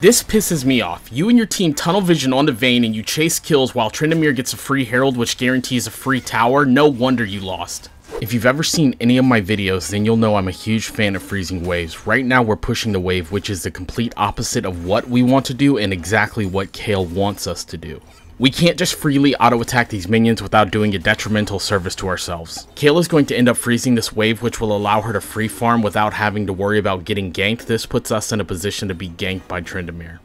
This pisses me off. You and your team tunnel vision on the Vayne and you chase kills while Tryndamere gets a free Herald which guarantees a free tower. No wonder you lost. If you've ever seen any of my videos, then you'll know I'm a huge fan of freezing waves. Right now we're pushing the wave, which is the complete opposite of what we want to do and exactly what Kale wants us to do. We can't just freely auto-attack these minions without doing a detrimental service to ourselves. Kale is going to end up freezing this wave, which will allow her to free farm without having to worry about getting ganked. This puts us in a position to be ganked by Tryndamere.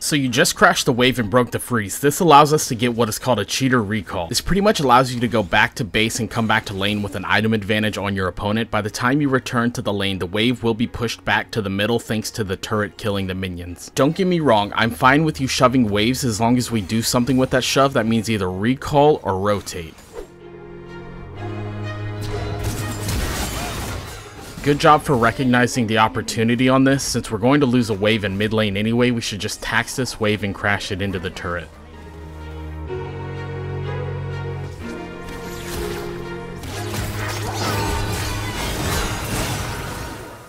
So you just crashed the wave and broke the freeze. This allows us to get what is called a cheater recall. This pretty much allows you to go back to base and come back to lane with an item advantage on your opponent. By the time you return to the lane, the wave will be pushed back to the middle thanks to the turret killing the minions. Don't get me wrong, I'm fine with you shoving waves as long as we do something with that shove. That means either recall or rotate. Good job for recognizing the opportunity on this. Since we're going to lose a wave in mid lane anyway, we should just tax this wave and crash it into the turret.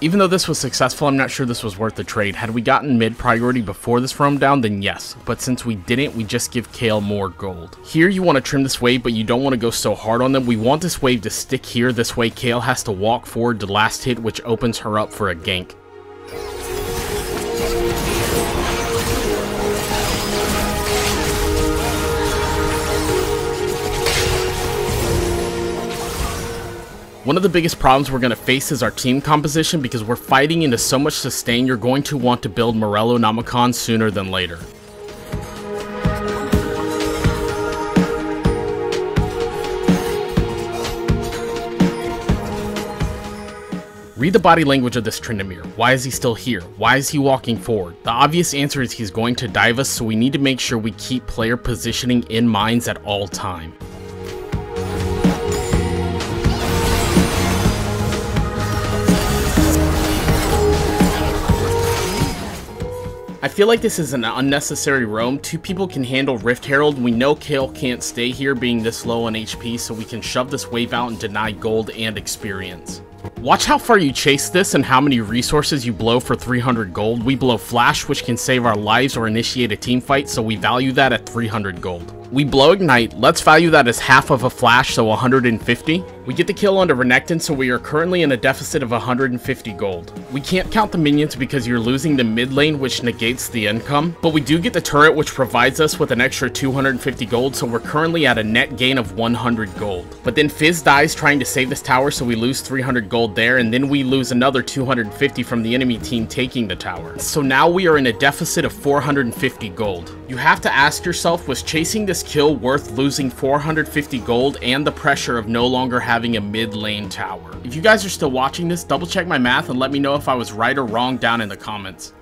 Even though this was successful, I'm not sure this was worth the trade. Had we gotten mid priority before this roam down, then yes. But since we didn't, we just give Kale more gold. Here you want to trim this wave, but you don't want to go so hard on them. We want this wave to stick here. This way Kale has to walk forward to last hit, which opens her up for a gank. One of the biggest problems we're going to face is our team composition. Because we're fighting into so much sustain, you're going to want to build Morello Namicon sooner than later. Read the body language of this Tryndamere. Why is he still here? Why is he walking forward? The obvious answer is he's going to dive us, so we need to make sure we keep player positioning in minds at all time. I feel like this is an unnecessary roam. Two people can handle Rift Herald. We know Kale can't stay here being this low on HP, so we can shove this wave out and deny gold and experience. Watch how far you chase this and how many resources you blow for 300 gold. We blow Flash, which can save our lives or initiate a team fight, so we value that at 300 gold. We blow Ignite, let's value that as half of a Flash, so 150. We get the kill onto Renekton, so we are currently in a deficit of 150 gold. We can't count the minions because you're losing the mid lane, which negates the income, but we do get the turret, which provides us with an extra 250 gold, so we're currently at a net gain of 100 gold. But then Fizz dies trying to save this tower, so we lose 300 gold there, and then we lose another 250 from the enemy team taking the tower. So now we are in a deficit of 450 gold. You have to ask yourself, was chasing this kill worth losing 450 gold and the pressure of no longer having a mid lane tower? If you guys are still watching this, double check my math and let me know if I was right or wrong down in the comments.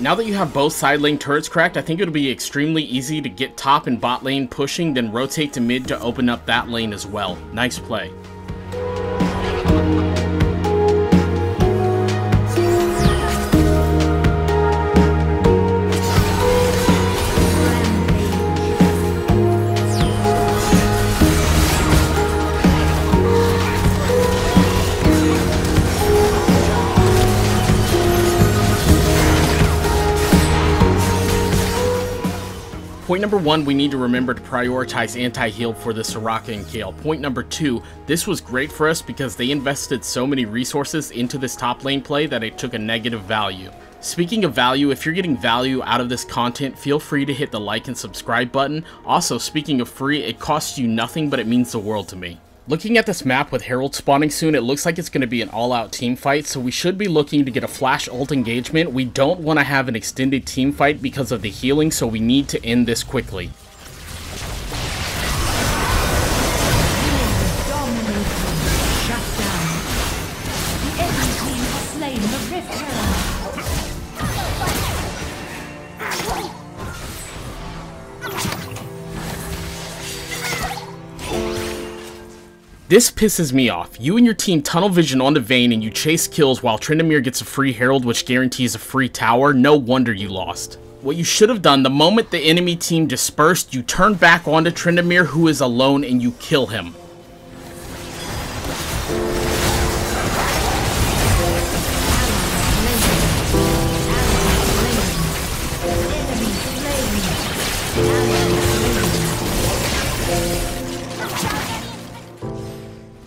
Now that you have both side lane turrets cracked, I think it'll be extremely easy to get top and bot lane pushing, then rotate to mid to open up that lane as well. Nice play. Point number 1, we need to remember to prioritize anti-heal for the Soraka and Kale. Point number 2, this was great for us because they invested so many resources into this top lane play that it took a negative value. Speaking of value, if you're getting value out of this content, feel free to hit the like and subscribe button. Also, speaking of free, it costs you nothing, but it means the world to me. Looking at this map with Herald spawning soon, it looks like it's going to be an all-out team fight, so we should be looking to get a flash ult engagement. We don't want to have an extended team fight because of the healing, so we need to end this quickly. This pisses me off. You and your team tunnel vision onto Vayne and you chase kills while Tryndamere gets a free Herald which guarantees a free tower. No wonder you lost. What you should have done, the moment the enemy team dispersed, you turn back onto Tryndamere who is alone and you kill him.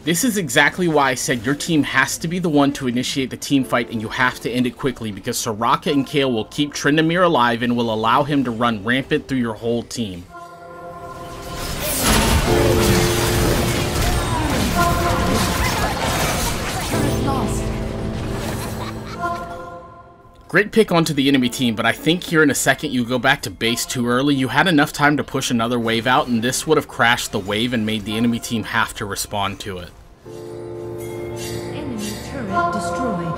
This is exactly why I said your team has to be the one to initiate the team fight and you have to end it quickly, because Soraka and Kayle will keep Tryndamere alive and will allow him to run rampant through your whole team. Great pick onto the enemy team, but I think here in a second you go back to base too early. You had enough time to push another wave out, and this would have crashed the wave and made the enemy team have to respond to it. Enemy turret destroyed.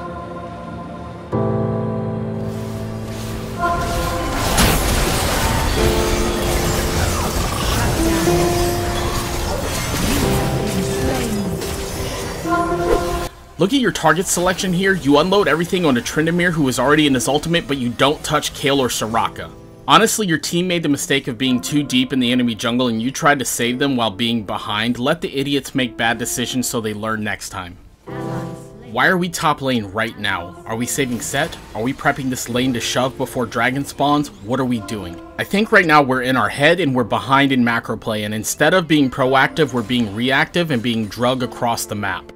Look at your target selection here. You unload everything onto Tryndamere, who is already in his ultimate, but you don't touch Kayle or Soraka. Honestly, your team made the mistake of being too deep in the enemy jungle and you tried to save them while being behind. Let the idiots make bad decisions so they learn next time. Why are we top lane right now? Are we saving Sett? Are we prepping this lane to shove before dragon spawns? What are we doing? I think right now we're in our head and we're behind in macro play, and instead of being proactive, we're being reactive and being drug across the map.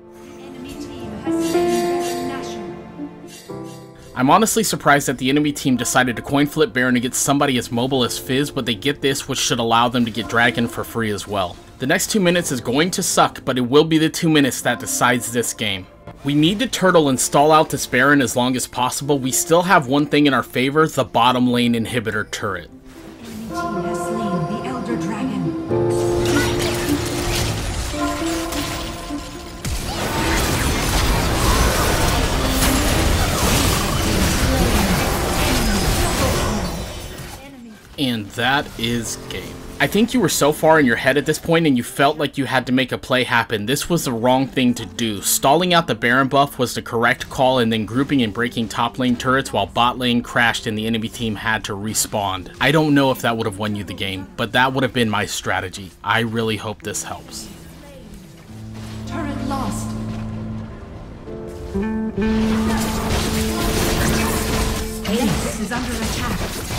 I'm honestly surprised that the enemy team decided to coin flip Baron to get somebody as mobile as Fizz, but they get this, which should allow them to get Dragon for free as well. The next 2 minutes is going to suck, but it will be the 2 minutes that decides this game. We need to turtle and stall out this Baron as long as possible. We still have one thing in our favor, the bottom lane inhibitor turret. Enemy team has slain the Elder Dragon. And that is game. I think you were so far in your head at this point and you felt like you had to make a play happen. This was the wrong thing to do. Stalling out the Baron buff was the correct call, and then grouping and breaking top lane turrets while bot lane crashed and the enemy team had to respawn. I don't know if that would have won you the game, but that would have been my strategy. I really hope this helps. Turret lost. Base is under attack.